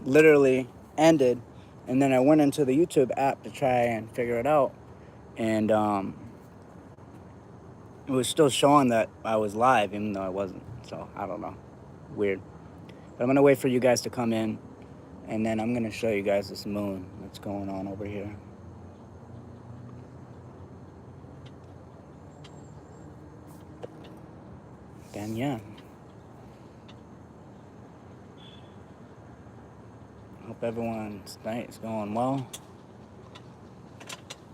literally ended, and then I went into the YouTube app to try and figure it out, and it was still showing that I was live, even though I wasn't. So I don't know, weird. But I'm gonna wait for you guys to come in, and then I'm gonna show you guys this moon that's going on over here. Then yeah, hope everyone's night is going well.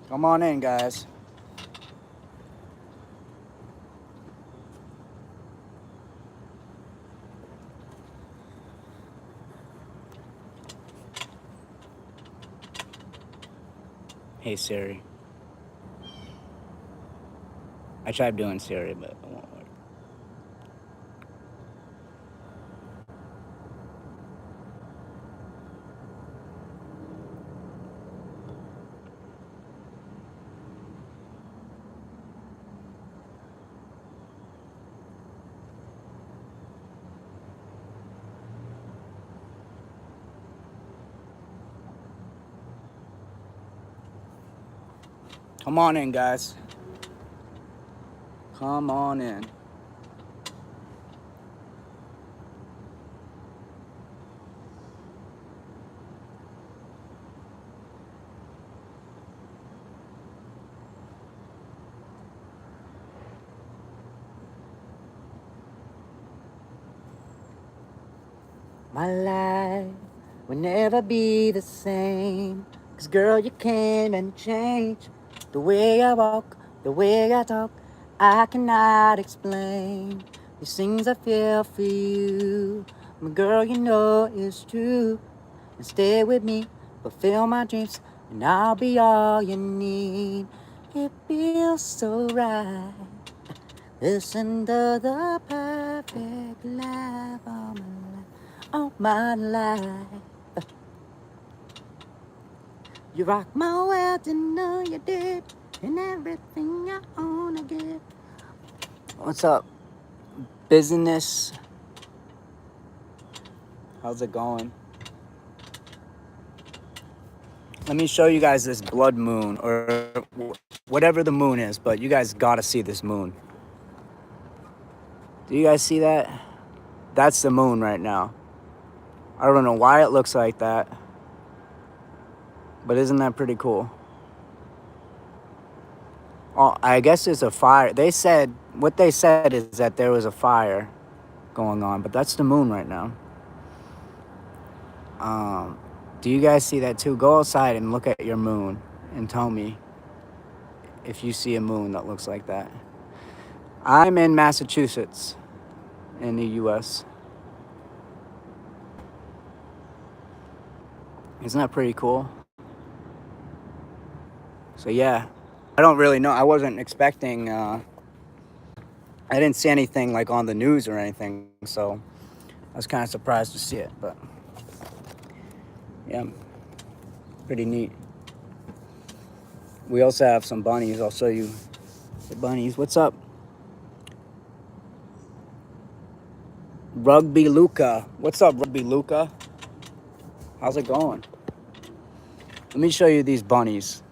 Come on in, guys. Hey Siri. I tried doing Siri, but it won't work. Come on in, guys. Come on in. My life will never be the same. 'Cause girl, you came and changed the way I walk, the way I talk. I cannot explain these things I feel for you. My girl, you know it's true. And stay with me, fulfill my dreams, and I'll be all you need. It feels so right. Listen to the perfect life of my life. You rock my world, you know you did, and everything I own I give. What's up, business? How's it going? Let me show you guys this blood moon, or whatever the moon is, but you guys gotta see this moon. Do you guys see that? That's the moon right now. I don't know why it looks like that, but isn't that pretty cool? Oh, I guess there's a fire. What they said is that there was a fire going on, but that's the moon right now. Do you guys see that too? Go outside and look at your moon and tell me if you see a moon that looks like that. I'm in Massachusetts in the US. Isn't that pretty cool? So yeah, I don't really know. I wasn't expecting, I didn't see anything like on the news or anything, so I was kind of surprised to see it, but yeah, pretty neat. We also have some bunnies. I'll show you the bunnies. What's up? Rugby Luca. What's up, Rugby Luca? How's it going? Let me show you these bunnies.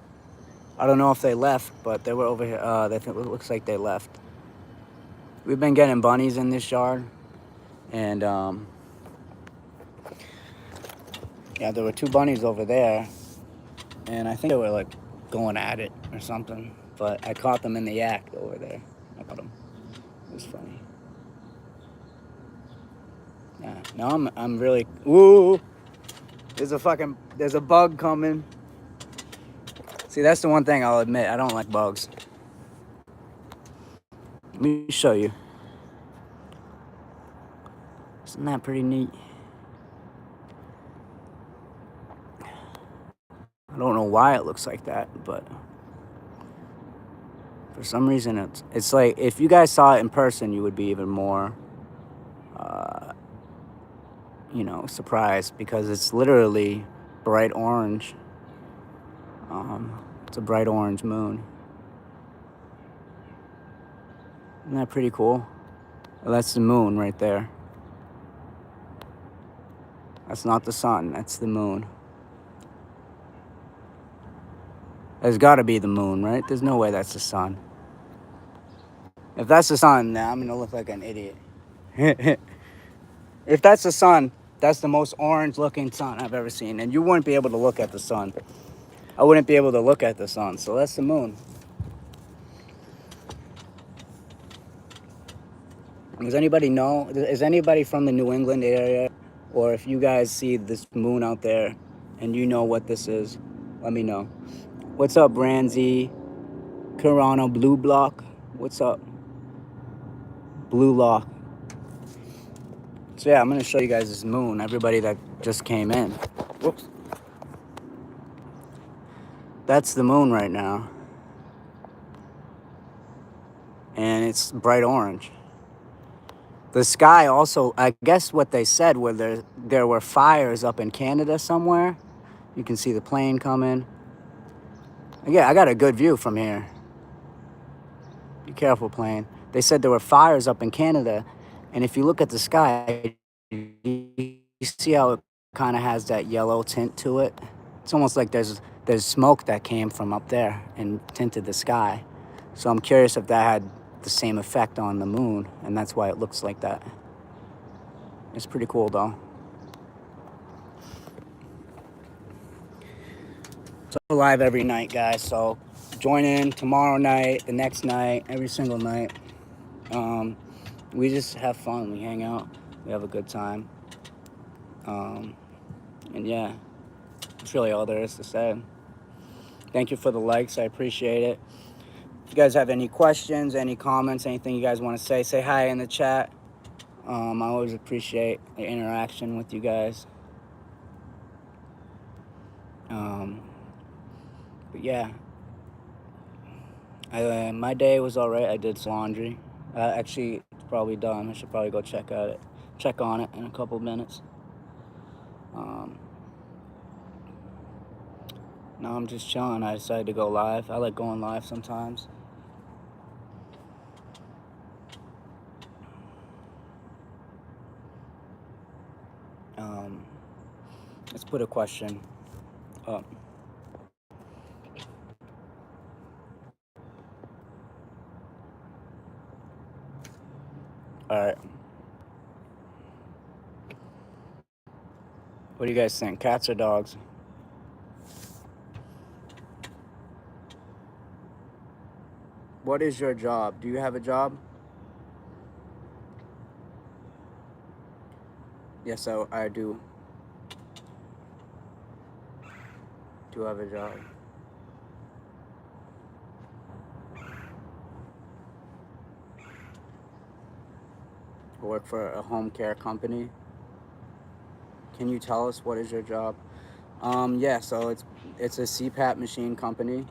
I don't know if they left, but they were over here. It looks like they left. We've been getting bunnies in this yard, and yeah, there were two bunnies over there, and I think they were like going at it or something. But I caught them in the act over there. I caught them. It was funny. Yeah. No, I'm really. Ooh, there's a bug coming. See, that's the one thing I'll admit. I don't like bugs. Let me show you. Isn't that pretty neat? I don't know why it looks like that, but for some reason it's like if you guys saw it in person, you would be even more, uh, surprised because it's literally bright orange. It's a bright orange moon. Isn't that pretty cool? Well, that's the moon right there. That's not the sun. That's the moon. There's got to be the moon, right? There's no way that's the sun. If that's the sun, then I'm going to look like an idiot. If that's the sun, that's the most orange-looking sun I've ever seen. And you wouldn't be able to look at the sun. I wouldn't be able to look at the sun. So that's the moon. Does anybody know? Is anybody from the New England area? Or if you guys see this moon out there and you know what this is, let me know. What's up, Branzy? Carano Blue Block? What's up? Blue Lock. So yeah, I'm going to show you guys this moon. Everybody that just came in. Whoops. That's the moon right now. And it's bright orange. The sky also, I guess what they said were there were fires up in Canada somewhere. You can see the plane coming. Yeah, I got a good view from here. Be careful, plane. They said there were fires up in Canada, and if you look at the sky, you see how it kind of has that yellow tint to it. It's almost like there's smoke that came from up there and tinted the sky. So I'm curious if that had the same effect on the moon, and that's why it looks like that. It's pretty cool, though. So live every night, guys. So join in tomorrow night, the next night, every single night. We just have fun. We hang out. We have a good time. And yeah, that's really all there is to say. Thank you for the likes. I appreciate it. If you guys have any questions, any comments, anything you guys want to say hi in the chat. I always appreciate the interaction with you guys. But yeah, my day was all right. I did some laundry. Actually, it's probably done. I should probably go check on it in a couple minutes. Now I'm just chilling. I decided to go live. I like going live sometimes. Let's put a question up. All right. What do you guys think? Cats or dogs? What is your job? Do you have a job? Yes, I do. Do have a job. I work for a home care company. Can you tell us what is your job? Yeah, so it's a CPAP machine company,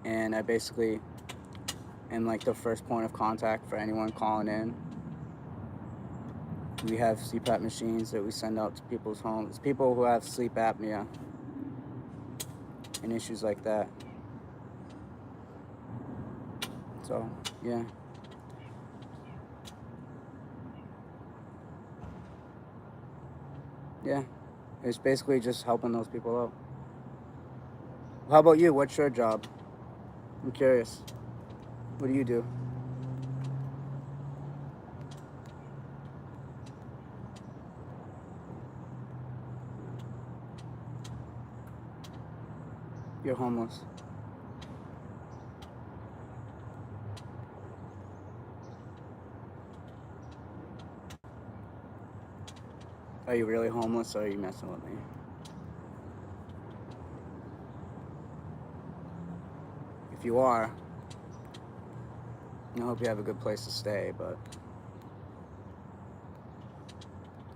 and I basically am like the first point of contact for anyone calling in. We have CPAP machines that we send out to people's homes. People who have sleep apnea and issues like that. So, yeah. Yeah. It's basically just helping those people out. How about you? What's your job? I'm curious. What do you do? You're homeless. Are you really homeless, or are you messing with me? If you are, I hope you have a good place to stay, but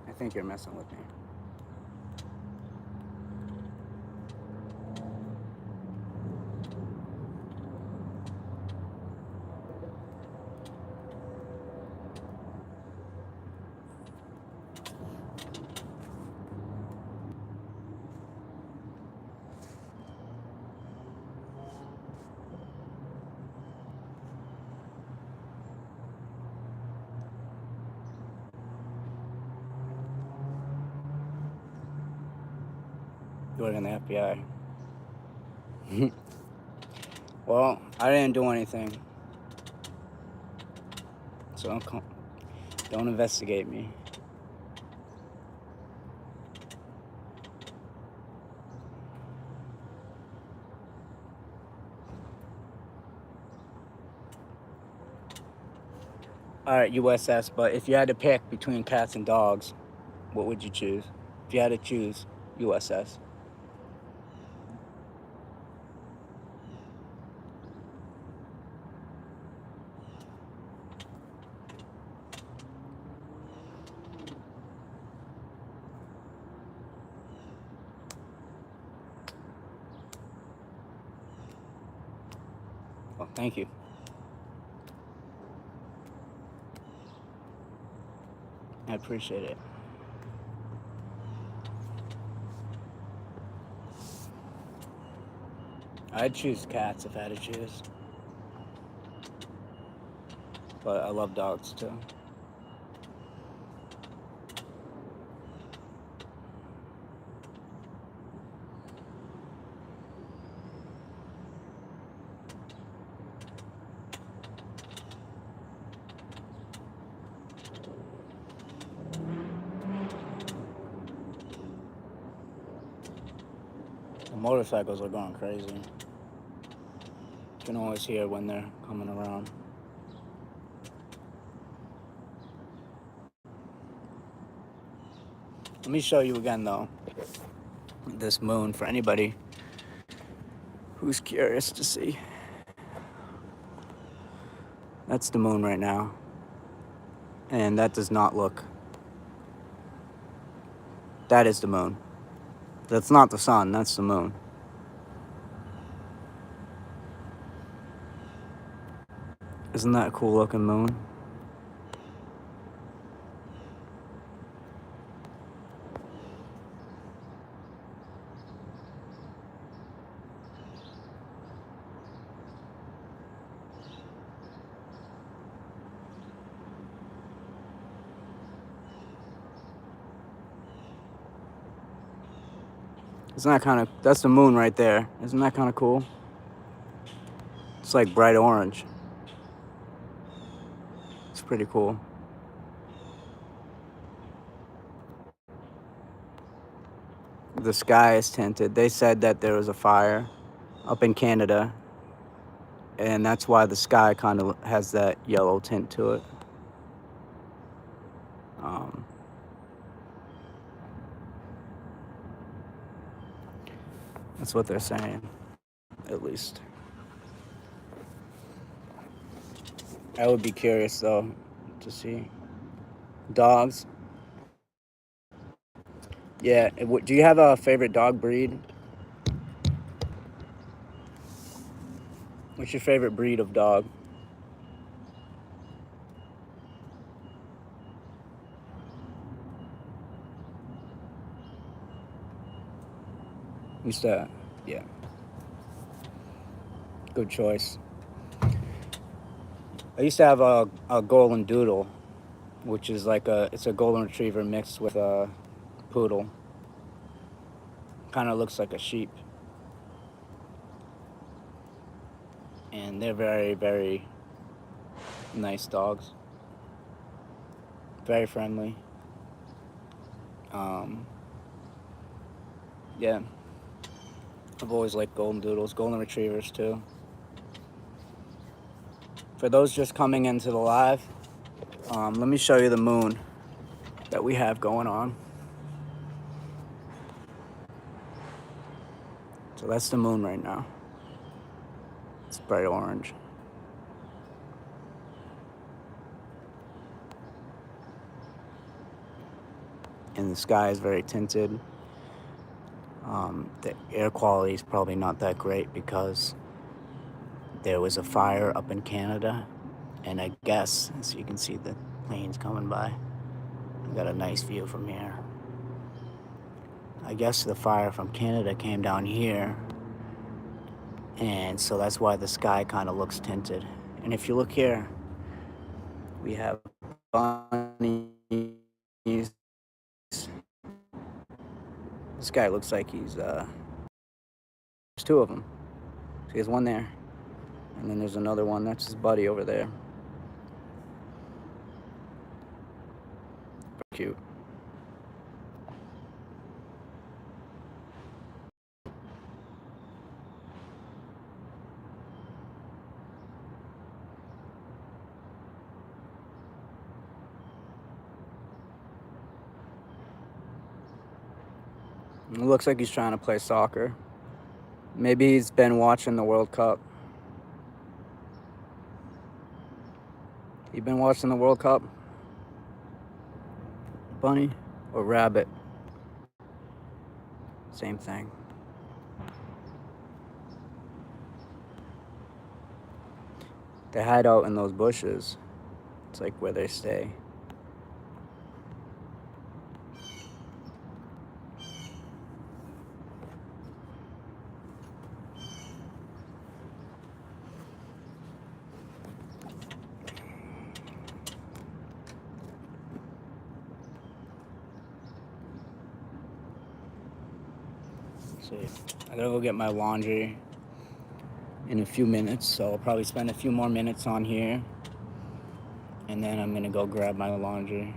I think you're messing with me. You work in the FBI. Well, I didn't do anything. So don't investigate me. Alright, USS, but if you had to pick between cats and dogs, what would you choose? If you had to choose USS. Well, thank you. I appreciate it. I'd choose cats if I had to choose. But I love dogs too. The motorcycles are going crazy. You can always hear when they're coming around. Let me show you again though, this moon for anybody who's curious to see. That's the moon right now. And that does not look. That is the moon. That's not the sun, that's the moon. Isn't that a cool looking moon? Isn't that kind of, that's the moon right there. Isn't that kind of cool? It's like bright orange. It's pretty cool. The sky is tinted. They said that there was a fire up in Canada, and that's why the sky kind of has that yellow tint to it. That's what they're saying, at least. I would be curious, though, to see. Dogs. Yeah. Do you have a favorite dog breed? What's your favorite breed of dog? Used to, yeah. Good choice. I used to have a golden doodle, which is like it's a golden retriever mixed with a poodle. Kind of looks like a sheep. And they're very, very nice dogs. Very friendly. Yeah. I've always liked golden doodles, golden retrievers too. For those just coming into the live, let me show you the moon that we have going on. So that's the moon right now. It's bright orange. And the sky is very tinted. The air quality is probably not that great because there was a fire up in Canada, and I guess, so you can see the planes coming by. I got a nice view from here. I guess the fire from Canada came down here, and so that's why the sky kind of looks tinted. And if you look here, we have bunnies. This guy looks like he's, there's two of them. So there's one there, and then there's another one. That's his buddy over there. Cute. It looks like he's trying to play soccer. Maybe he's been watching the World Cup. You been watching the World Cup? Bunny or rabbit? Same thing. They hide out in those bushes. It's like where they stay. See, I gotta go get my laundry in a few minutes, so I'll probably spend a few more minutes on here, and then I'm gonna go grab my laundry.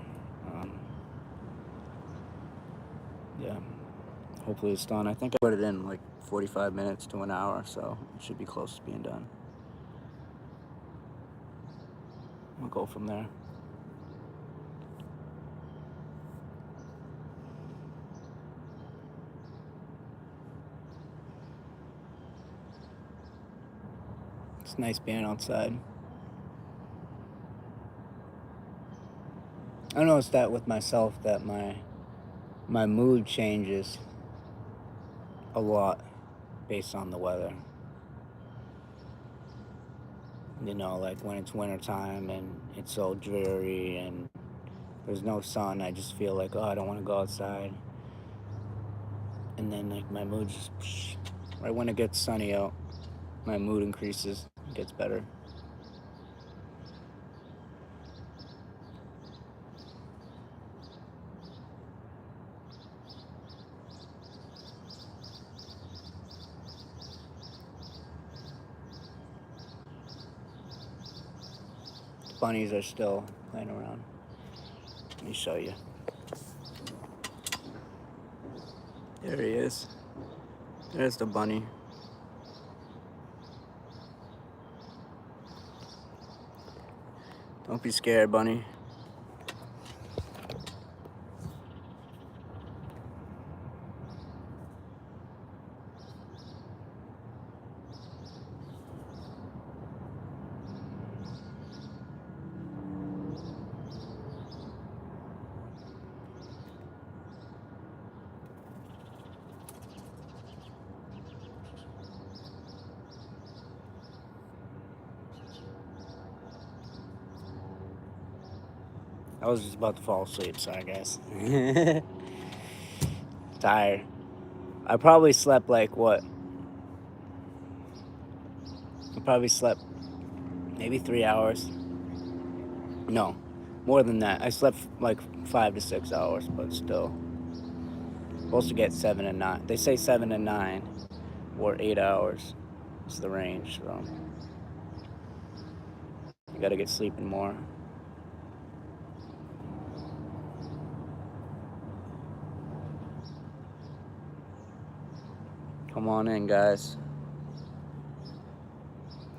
Yeah, hopefully it's done. I think I put it in like 45 minutes to an hour, so it should be close to being done. We'll go from there. It's nice being outside. I noticed that with myself, that my mood changes a lot based on the weather. You know, like when it's wintertime and it's so dreary and there's no sun, I just feel like, oh, I don't want to go outside. And then like my mood just, right when it gets sunny out, my mood increases, gets better. Bunnies are still playing around. Let me show you. There he is. There's the bunny. Don't be scared, bunny. I was just about to fall asleep, sorry guys. Tired. I probably slept like what? I probably slept maybe 3 hours. No, more than that. I slept like 5 to 6 hours, but still. Supposed to get 7 and 9. They say 7 and 9 or 8 hours is the range, so you gotta get sleeping more. Come on in, guys.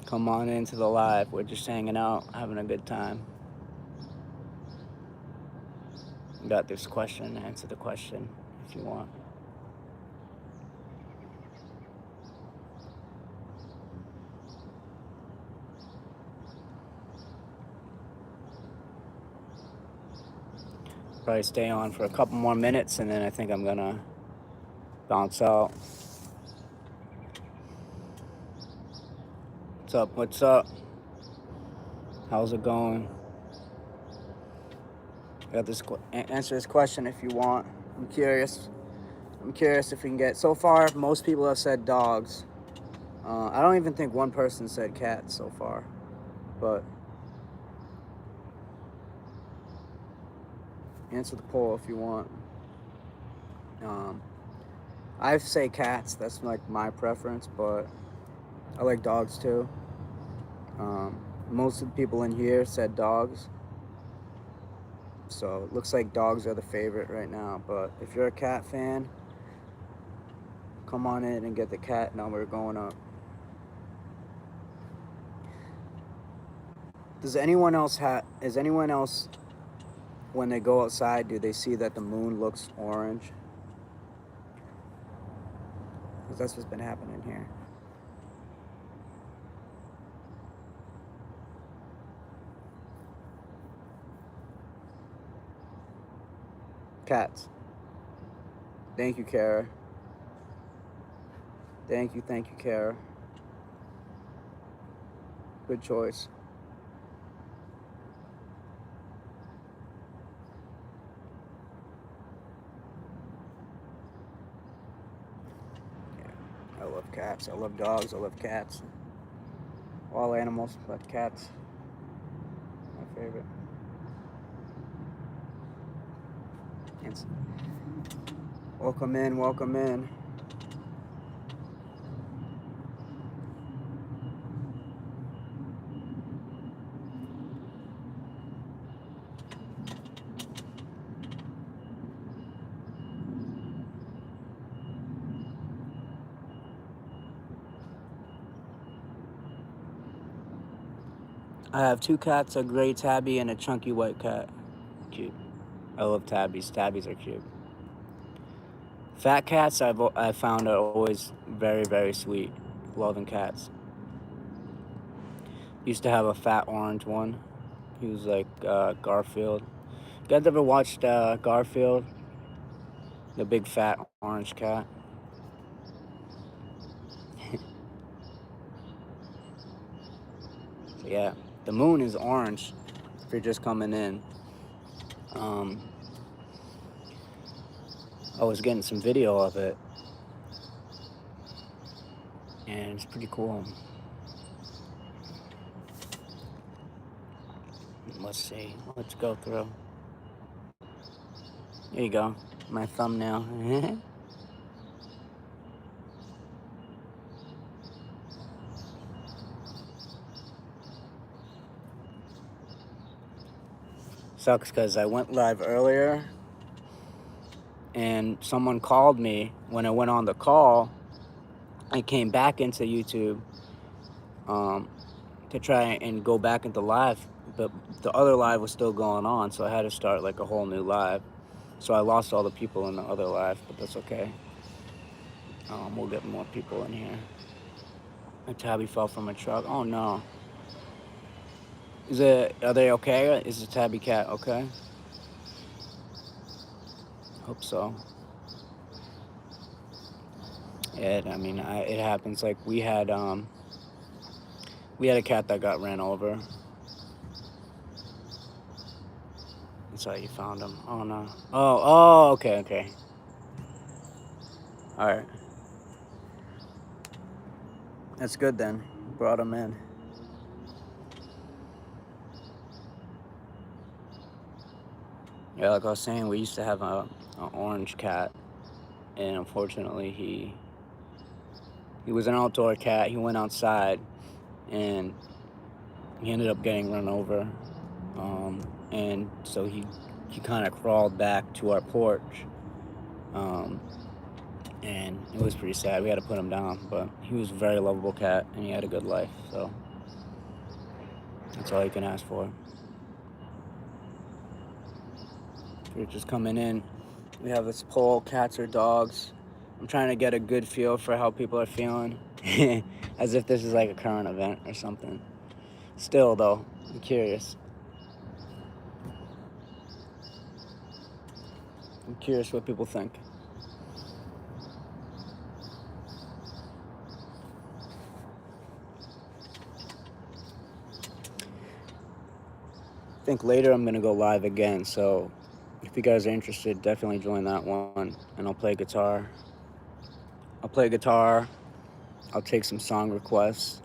Come on into the live. We're just hanging out, having a good time. You got this question, answer the question if you want. Probably stay on for a couple more minutes and then I think I'm gonna bounce out. What's up? What's up? How's it going? Got this. Answer this question if you want. I'm curious. I'm curious if we can get. So far, most people have said dogs. I don't even think one person said cats so far, but answer the poll if you want. I say cats. That's like my preference, but I like dogs too. Most of the people in here said dogs, so it looks like dogs are the favorite right now. But if you're a cat fan, come on in and get the cat number going up. Does anyone else have? Is anyone else when they go outside? Do they see that the moon looks orange? Because that's what's been happening here. Cats. Thank you, Kara. Thank you, Kara. Good choice. Yeah, I love cats. I love dogs. I love cats. All animals, but cats, my favorite. It's, welcome in, welcome in. I have two cats, a gray tabby and a chunky white cat. Cute. I love tabbies. Tabbies are cute. Fat cats I've found are always very, very sweet. Loving cats. Used to have a fat orange one. He was like Garfield. You guys ever watched Garfield? The big fat orange cat. So yeah, the moon is orange if you're just coming in. Um, I was getting some video of it, and it's pretty cool. Let's see. Let's go through. There you go. My thumbnail. Sucks because I went live earlier and someone called me. When I went on the call, I came back into YouTube to try and go back into live, but the other live was still going on, so I had to start like a whole new live. So I lost all the people in the other live, but that's okay. We'll get more people in here. A tabby fell from a truck. Oh no. Are they okay? Is the tabby cat okay? Hope so. Yeah, I mean, it happens. Like we had a cat that got ran over. That's how you found him. Oh no. Oh, okay. All right. That's good then. Brought him in. Yeah, like I was saying, we used to have an orange cat, and unfortunately, he was an outdoor cat. He went outside, and he ended up getting run over. And so he kind of crawled back to our porch, and it was pretty sad. We had to put him down, but he was a very lovable cat, and he had a good life. So that's all you can ask for. If you're just coming in, we have this poll: cats or dogs. I'm trying to get a good feel for how people are feeling, as if this is like a current event or something. Still, though, I'm curious. I'm curious what people think. I think later I'm gonna go live again, so if you guys are interested, definitely join that one. And I'll play guitar. I'll take some song requests.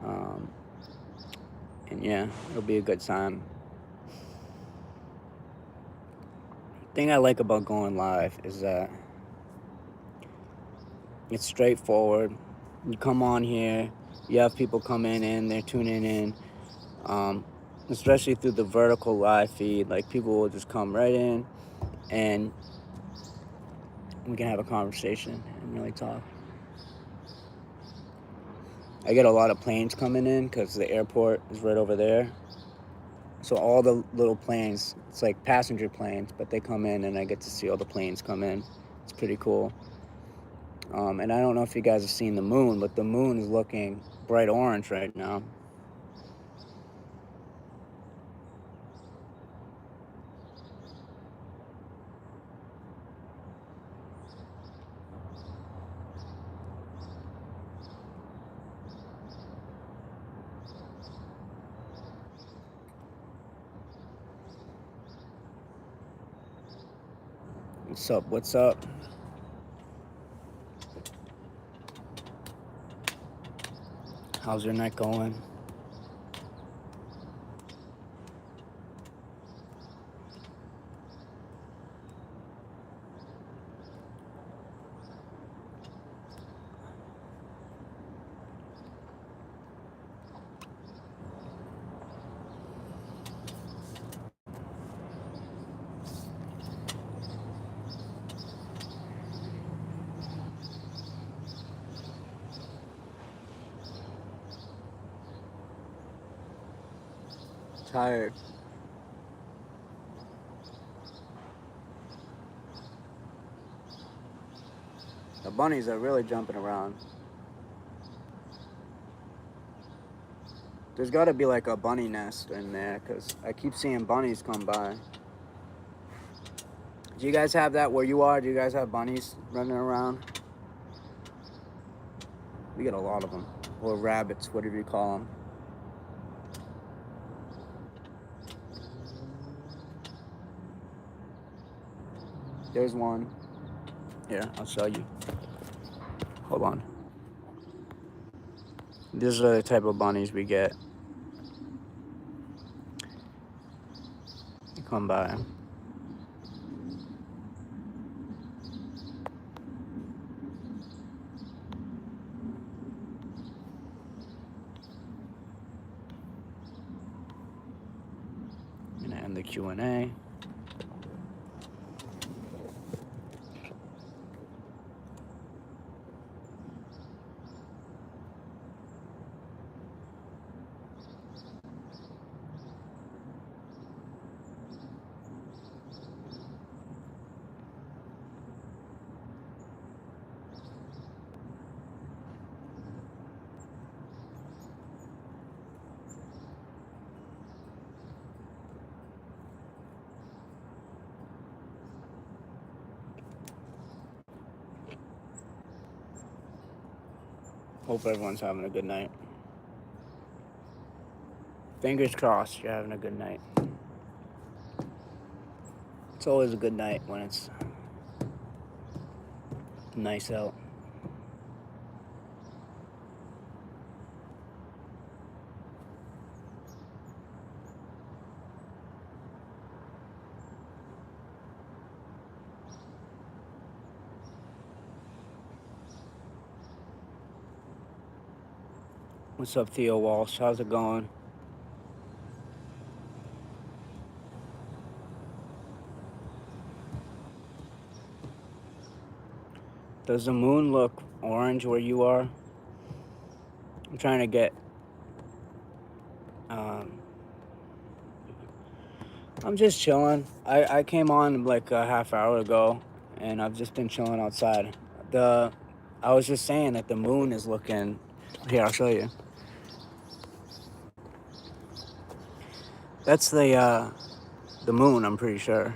And yeah, it'll be a good time. The thing I like about going live is that It's straightforward. You come on here, you have people coming in, they're tuning in, especially through the vertical live feed. Like, people will just come right in and we can have a conversation and really talk. I get a lot of planes coming in because the airport is right over there. So all the little planes, it's like passenger planes, but they come in and I get to see all the planes come in. It's pretty cool. And I don't know if you guys have seen the moon, but the moon is looking bright orange right now. What's up? What's up? How's your night going? Tired. The bunnies are really jumping around. There's got to be like a bunny nest in there because I keep seeing bunnies come by. Do you guys have that where you are? Do you guys have bunnies running around? We get a lot of them. Or rabbits, whatever you call them. There's one. Here, I'll show you. Hold on. These are the type of bunnies we get. They come by. I'm gonna end the Q&A. Hope everyone's having a good night. Fingers crossed you're having a good night. It's always a good night when it's nice out. What's up, Theo Walsh? How's it going? Does the moon look orange where you are? I'm trying to get... I'm just chilling. I came on like a half hour ago, and I've just been chilling outside. I was just saying that the moon is looking... Here, I'll show you. That's the moon, I'm pretty sure.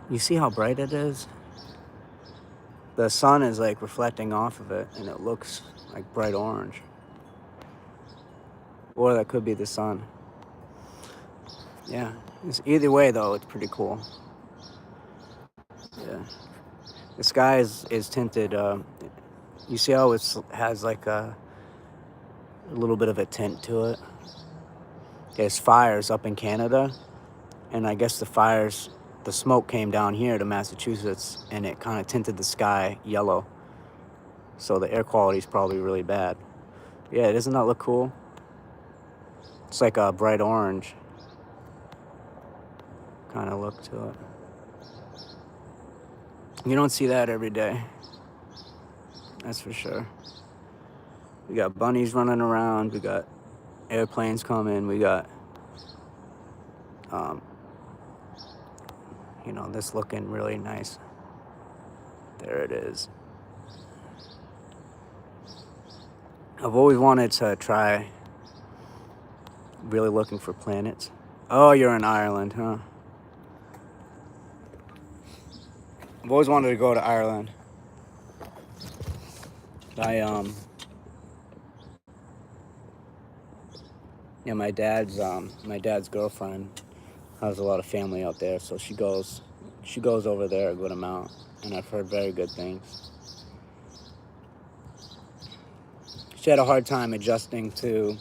You see how bright it is? The sun is like reflecting off of it, and it looks like bright orange. Or that could be the sun. Yeah, either way though, it's pretty cool. Yeah, the sky is tinted. You see how it has like a little bit of a tint to it? There's fires up in Canada, and I guess the smoke came down here to Massachusetts, and it kind of tinted the sky yellow. so the air quality is probably really bad. Yeah, doesn't that look cool? It's like a bright orange kind of look to it. You don't see that every day, that's for sure. We got bunnies running around, we got airplanes coming, we got, um, this looking really nice. There it is. I've always wanted to try really looking for planets. Oh, you're in Ireland, huh? I've always wanted to go to Ireland. I Yeah, my dad's girlfriend has a lot of family out there, so she goes over there a good amount, and I've heard very good things. She had a hard time adjusting to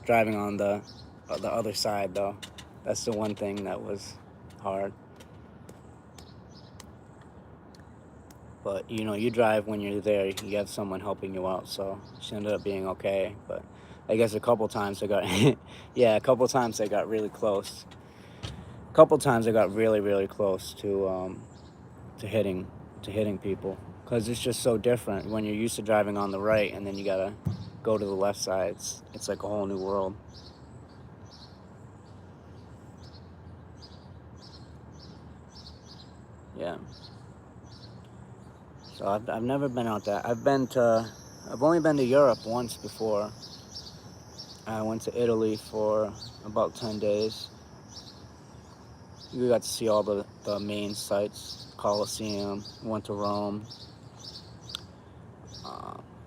driving on the other side, though. That's the one thing that was hard. But you drive when you're there. You have someone helping you out, so she ended up being okay. But I guess a couple times I got, yeah, a couple times I got really close. A couple times I got really, really close to hitting people, because it's just so different when you're used to driving on the right and then you gotta go to the left side. It's like a whole new world. Yeah. So I've never been out there. I've only been to Europe once before. I went to Italy for about 10 days. We got to see all the main sites, Colosseum, went to Rome,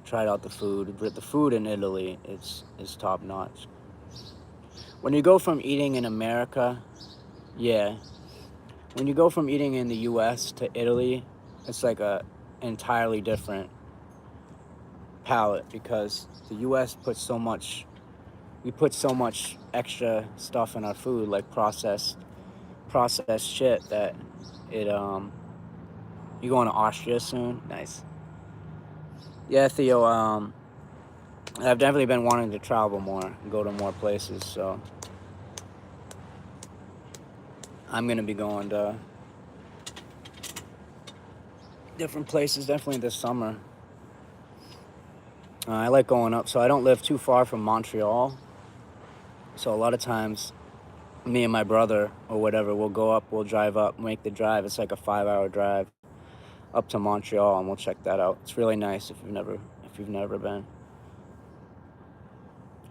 tried out the food. The food in Italy is top notch. When you go from eating in America, yeah, when you go from eating in the US to Italy, it's like a entirely different palate, because the US we put so much extra stuff in our food, like processed shit, that it you going to Austria soon? Nice. Yeah, Theo, I've definitely been wanting to travel more, go to more places, so I'm gonna be going to different places definitely this summer. I like going up, so I don't live too far from Montreal, so a lot of times me and my brother or whatever, we'll drive up, make the drive. It's like a 5-hour drive up to Montreal, and we'll check that out. It's really nice if you've never been.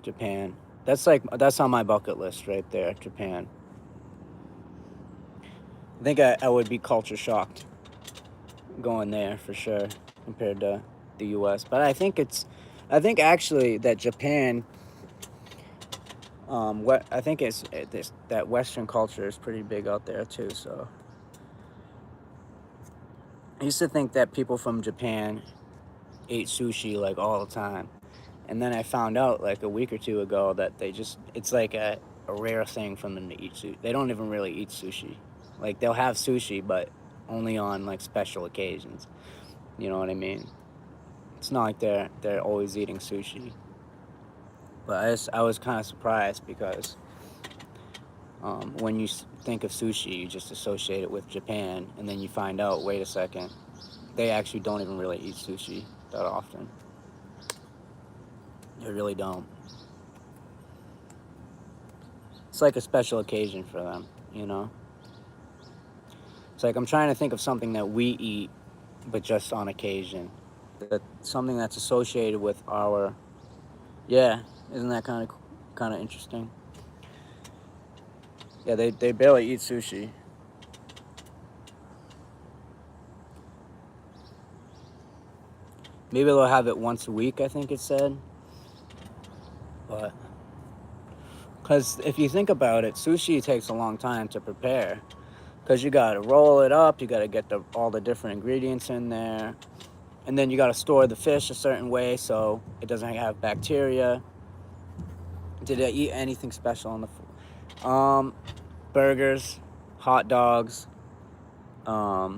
Japan. That's on my bucket list right there, Japan. I think I would be culture shocked going there for sure compared to the US. But I think actually that Japan, I think that Western culture is pretty big out there too. So I used to think that people from Japan ate sushi like all the time, and then I found out like a week or two ago that it's like a rare thing for them to eat sushi. They don't even really eat sushi. Like, they'll have sushi, but only on like special occasions. You know what I mean? It's not like they're always eating sushi. But I was kind of surprised, because when you think of sushi, you just associate it with Japan, and then you find out, wait a second, they actually don't even really eat sushi that often. They really don't. It's like a special occasion for them, you know? It's like I'm trying to think of something that we eat, but just on occasion. Something that's associated with our... Yeah, isn't that kind of interesting? Yeah, they barely eat sushi. Maybe they'll have it once a week, I think it said. But because if you think about it, sushi takes a long time to prepare, because you got to roll it up, you got to get all the different ingredients in there, and then you got to store the fish a certain way so it doesn't have bacteria. Did I eat anything special on the food? Burgers, hot dogs, yeah.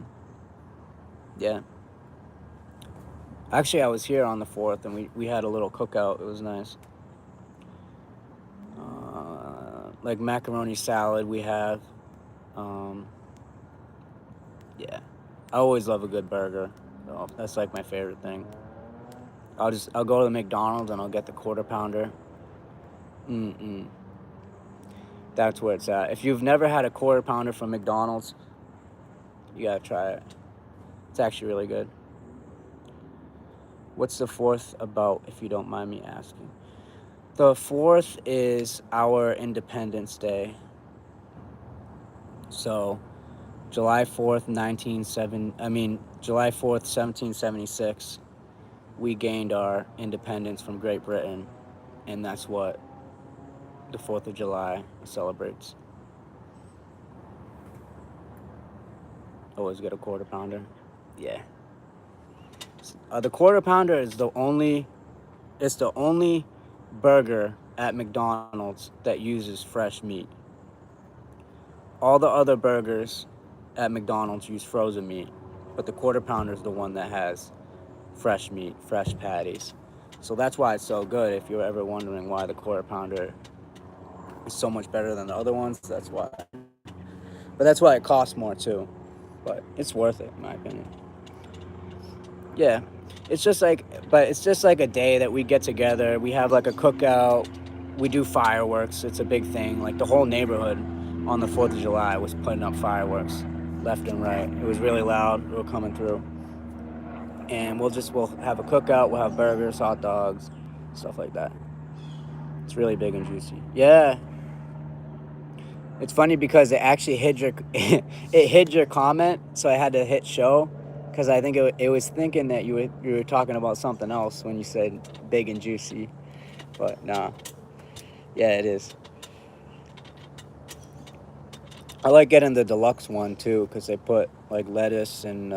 Actually, I was here on the 4th, and we had a little cookout. It was nice. Like macaroni salad we have. Um, yeah, I always love a good burger. So that's like my favorite thing. I'll go to the McDonald's and I'll get the quarter pounder. Mm-mm. That's where it's at. If you've never had a quarter pounder from McDonald's, you gotta try it. It's actually really good. What's the 4th about, if you don't mind me asking? The 4th is our Independence Day. So July 4th, 1776, we gained our independence from Great Britain, and that's what the 4th of July celebrates. Always get a quarter pounder. Yeah. The quarter pounder is it's the only burger at McDonald's that uses fresh meat. All the other burgers at McDonald's use frozen meat, but the quarter pounder is the one that has fresh meat, fresh patties. So that's why it's so good. If you're ever wondering why the quarter pounder is so much better than the other ones, that's why. But that's why it costs more too. But it's worth it, in my opinion. Yeah, it's just like a day that we get together. We have like a cookout. We do fireworks. It's a big thing. Like the whole neighborhood on the 4th of July was putting up fireworks left and right. It was really loud. We were coming through. And we'll have a cookout. We'll have burgers, hot dogs, stuff like that. It's really big and juicy. Yeah, it's funny because it actually hid your it hid your comment, so I had to hit show because I think it was thinking that you were talking about something else when you said big and juicy, but nah, yeah, it is. I like getting the deluxe one too because they put like lettuce and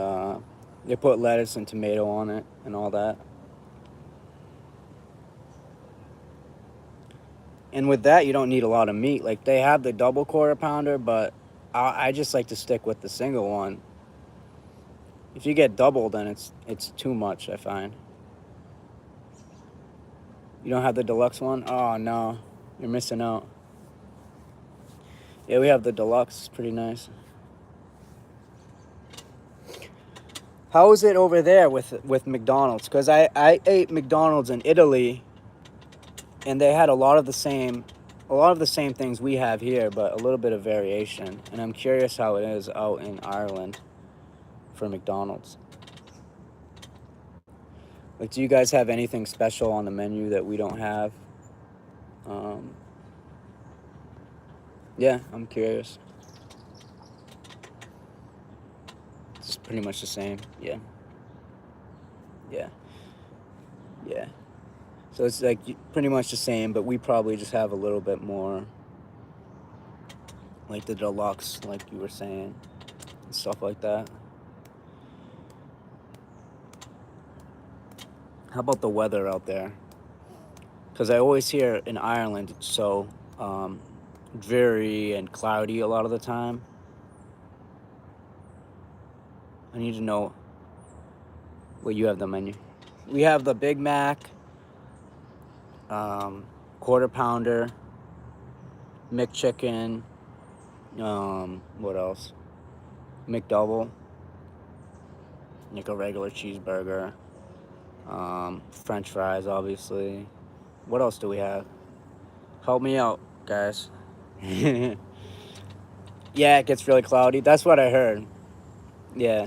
tomato on it and all that. And with that, you don't need a lot of meat. Like they have the double quarter pounder, but I just like to stick with the single one. If you get double, then it's too much, I find. You don't have the deluxe one? Oh no, you're missing out. Yeah, we have the deluxe. It's pretty nice. How is it over there with McDonald's? Because I ate McDonald's in Italy, and they had a lot of the same things we have here, but a little bit of variation. And I'm curious how it is out in Ireland for McDonald's. Like, do you guys have anything special on the menu that we don't have? Um, yeah, I'm curious. It's pretty much the same. Yeah, yeah, yeah. So it's like pretty much the same, but we probably just have a little bit more, like the deluxe, like you were saying, and stuff like that. How about the weather out there? Because I always hear in Ireland it's so dreary and cloudy a lot of the time. I need to know what you have the menu. We have the Big Mac, quarter pounder, McChicken, what else? McDouble, like a regular cheeseburger, French fries, obviously. What else do we have? Help me out, guys. Yeah, it gets really cloudy. That's what I heard. Yeah,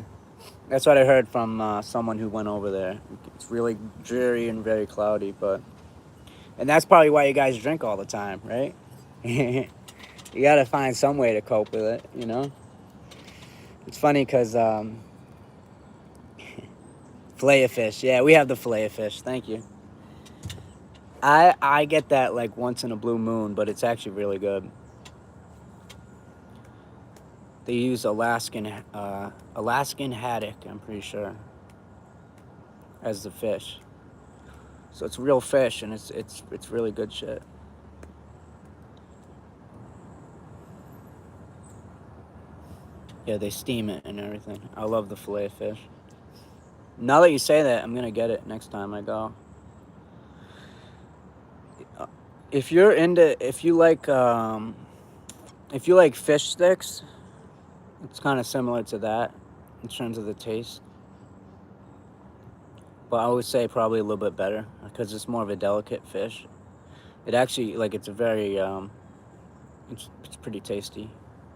that's what I heard from someone who went over there. It's really dreary and very cloudy, and that's probably why you guys drink all the time, right? You gotta find some way to cope with it, you know? It's funny because fillet of fish. Yeah, we have the fillet of fish. Thank you. I get that like once in a blue moon, but it's actually really good. They use Alaskan haddock, I'm pretty sure, as the fish. So it's real fish, and it's really good shit. Yeah, they steam it and everything. I love the fillet of fish. Now that you say that, I'm gonna get it next time I go. If you're into, if you like fish sticks, it's kind of similar to that in terms of the taste. But I would say probably a little bit better because it's more of a delicate fish. It actually like it's a very it's pretty tasty.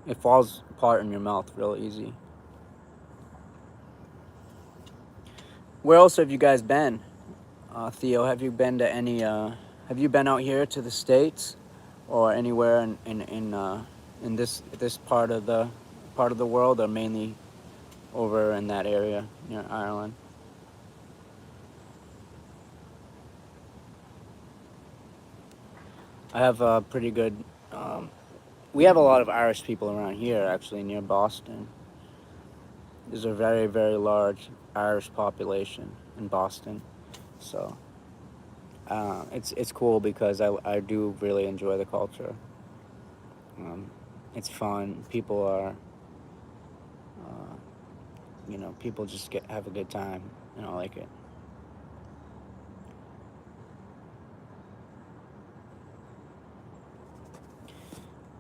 It falls apart in your mouth real easy. Where else have you guys been, Theo? Have you been to any? Have you been out here to the states, or anywhere in this part of the world, or mainly over in that area near Ireland? I have a pretty good. Um, we have a lot of Irish people around here, actually, near Boston. There's a very, very large Irish population in Boston, so it's cool because I do really enjoy the culture. Um, it's fun. People are, uh, people just have a good time, and I like it.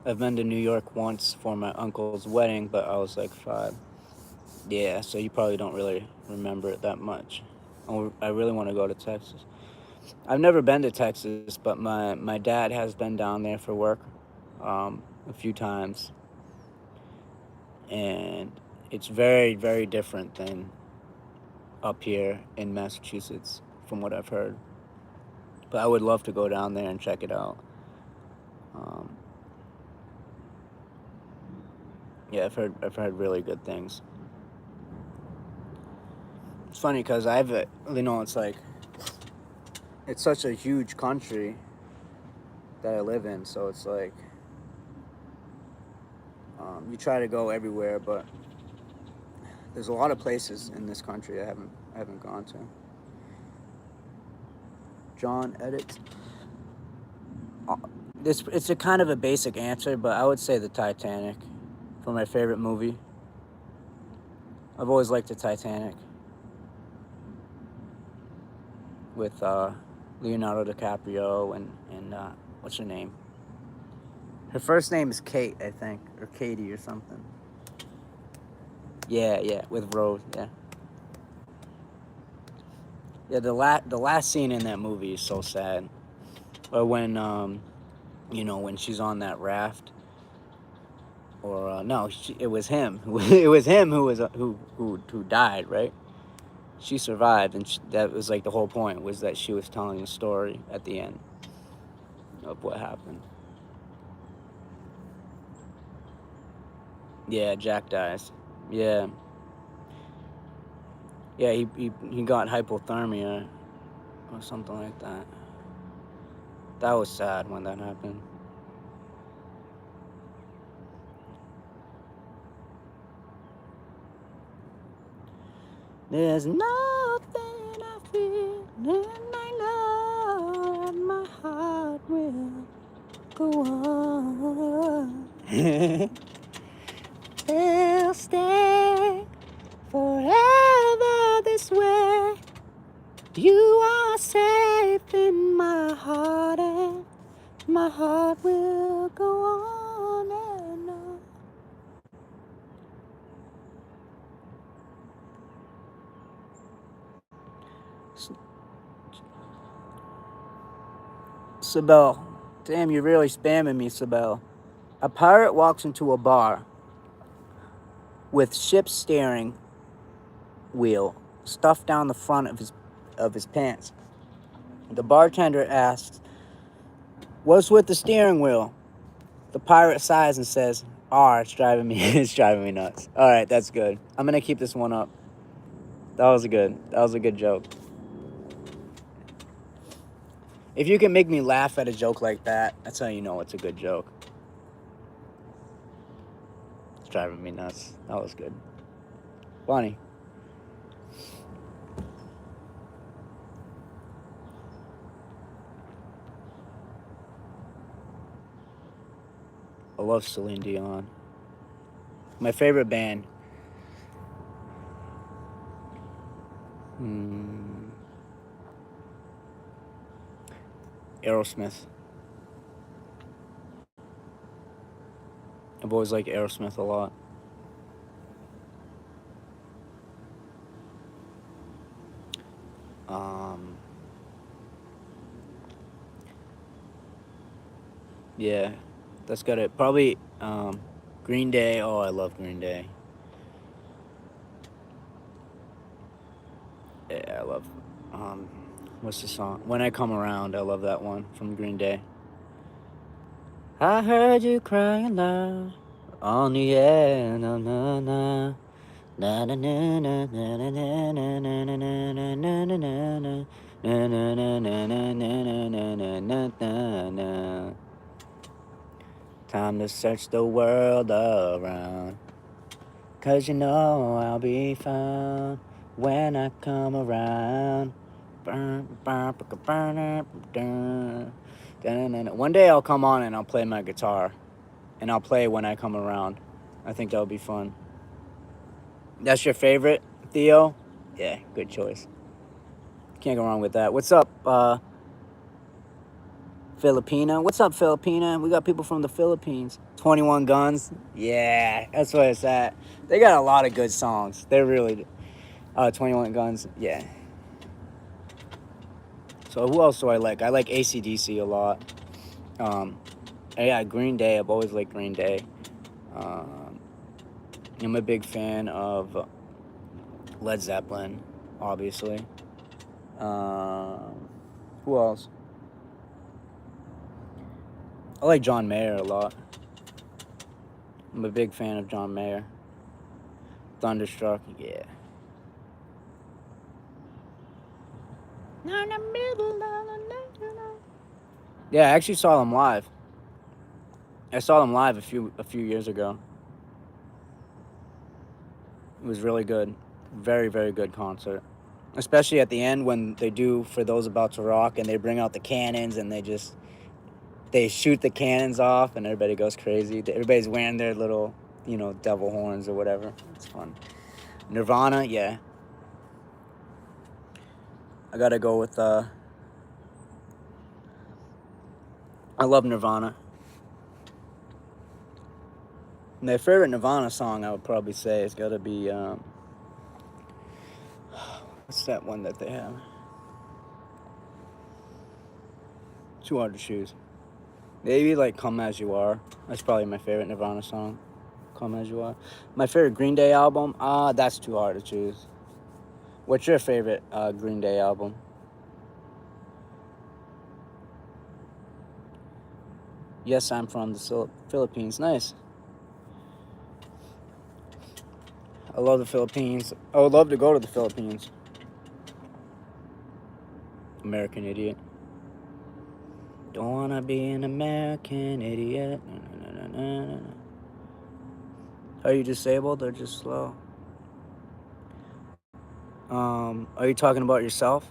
I've been to New York once for my uncle's wedding, but I was like 5. Yeah, so you probably don't really remember it that much. I really want to go to Texas. I've never been to Texas, but my dad has been down there for work a few times, and it's very, very different than up here in Massachusetts, from what I've heard. But I would love to go down there and check it out. Um, yeah, I've heard really good things. It's funny because it's like it's such a huge country that I live in, so it's like you try to go everywhere, but there's a lot of places in this country I haven't gone to. John edits. This it's a kind of a basic answer, but I would say the Titanic for my favorite movie. I've always liked the Titanic with Leonardo DiCaprio and what's her name? Her first name is Kate, I think, or Katie or something. Yeah, yeah, with Rose. Yeah, yeah. The last scene in that movie is so sad. Or when when she's on that raft, or no, it was him. It was him who was who died, right? She survived, and that was like the whole point was that she was telling the story at the end of what happened. Yeah, Jack dies. Yeah, yeah. He got hypothermia or something like that. That was sad when that happened. There's nothing I feel, and I know that my heart will go on. We'll stay forever this way. You are safe in my heart, and my heart will go on and on. Sibel, damn, you're really spamming me, Sibel. A pirate walks into a bar with ship's steering wheel stuffed down the front of his pants. The bartender asks, "What's with the steering wheel?" The pirate sighs and says, "Ah, it's driving me, it's driving me nuts." All right, that's good. I'm gonna keep this one up. That was a good joke. If you can make me laugh at a joke like that, that's how you know it's a good joke. It's driving me nuts. That was good. Funny. I love Celine Dion. My favorite band. Aerosmith. I've always liked Aerosmith a lot. Yeah, that's got it. Probably Green Day. Oh, I love Green Day. Yeah, I love. What's the song? When I Come Around. I love that one from Green Day. I heard you crying loud on the air. Na na na. Na na na na na na na na na na na na na na. Na na na na na na na na na na na. Time to search the world around. 'Cause you know I'll be found when I come around. One day I'll come on and I'll play my guitar. And I'll play When I Come Around. I think that'll be fun. That's your favorite, Theo? Yeah, good choice. Can't go wrong with that. What's up, Filipina? What's up, Filipina? We got people from the Philippines. 21 Guns. Yeah, that's what it's at. They got a lot of good songs. They're really... 21 Guns. Yeah. So who else do I like? I like AC/DC a lot. Yeah, Green Day. I've always liked Green Day. I'm a big fan of Led Zeppelin, obviously. Who else? I like John Mayer a lot. I'm a big fan of John Mayer. Thunderstruck, yeah. Yeah, I actually saw them live. I saw them live a few years ago. It was really good. Very, very good concert. Especially at the end when they do For Those About to Rock and they bring out the cannons and they shoot the cannons off and everybody goes crazy. Everybody's wearing their little, devil horns or whatever. It's fun. Nirvana, yeah. I gotta go with, I love Nirvana. My favorite Nirvana song, I would probably say, has gotta be, what's that one that they have? Too hard to choose. Maybe like Come As You Are. That's probably my favorite Nirvana song. Come As You Are. My favorite Green Day album? That's too hard to choose. What's your favorite Green Day album? Yes, I'm from the Philippines. Nice. I love the Philippines. I would love to go to the Philippines. American Idiot. Don't wanna be an American idiot. Are you disabled or just slow? Are you talking about yourself?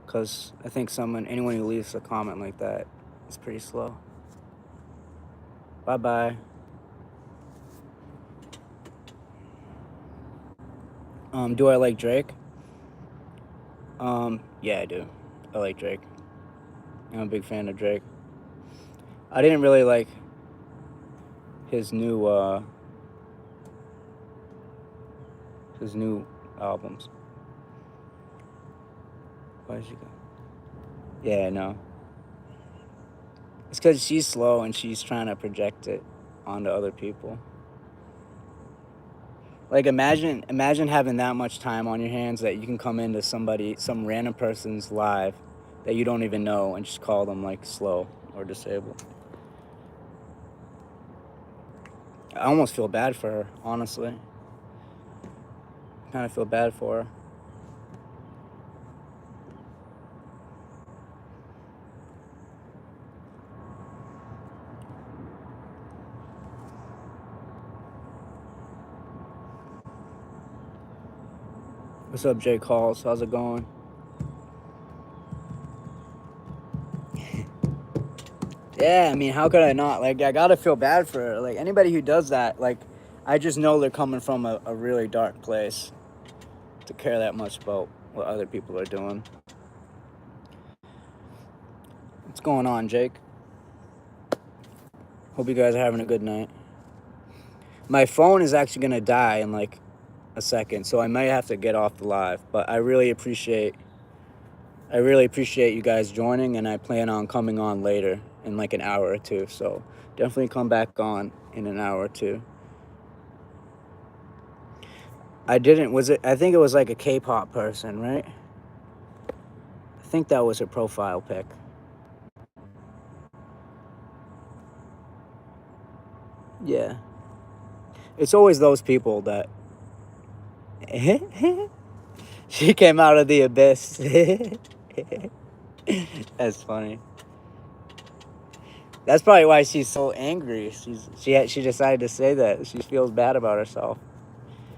Because I think anyone who leaves a comment like that is pretty slow. Bye-bye. Do I like Drake? Yeah, I do. I like Drake. I'm a big fan of Drake. I didn't really like his new albums. Why did she go? Yeah, no. It's because she's slow and she's trying to project it onto other people. Like imagine having that much time on your hands that you can come into some random person's live that you don't even know and just call them like slow or disabled. I almost feel bad for her, honestly. I kind of feel bad for her. What's up, Jay Calls? How's it going? Yeah, I mean, how could I not? Like, I gotta feel bad for her. Like, anybody who does that, like, I just know they're coming from a really dark place care that much about what other people are doing. What's going on, Jake? Hope you guys are having a good night. My phone is actually gonna die in like a second, so I might have to get off the live. But I really appreciate you guys joining, and I plan on coming on later in like an hour or two. So definitely come back on in an hour or two. I think it was like a K-pop person, right? I think that was her profile pic. Yeah. It's always those people that... She came out of the abyss. That's funny. That's probably why she's so angry. She decided to say that. She feels bad about herself.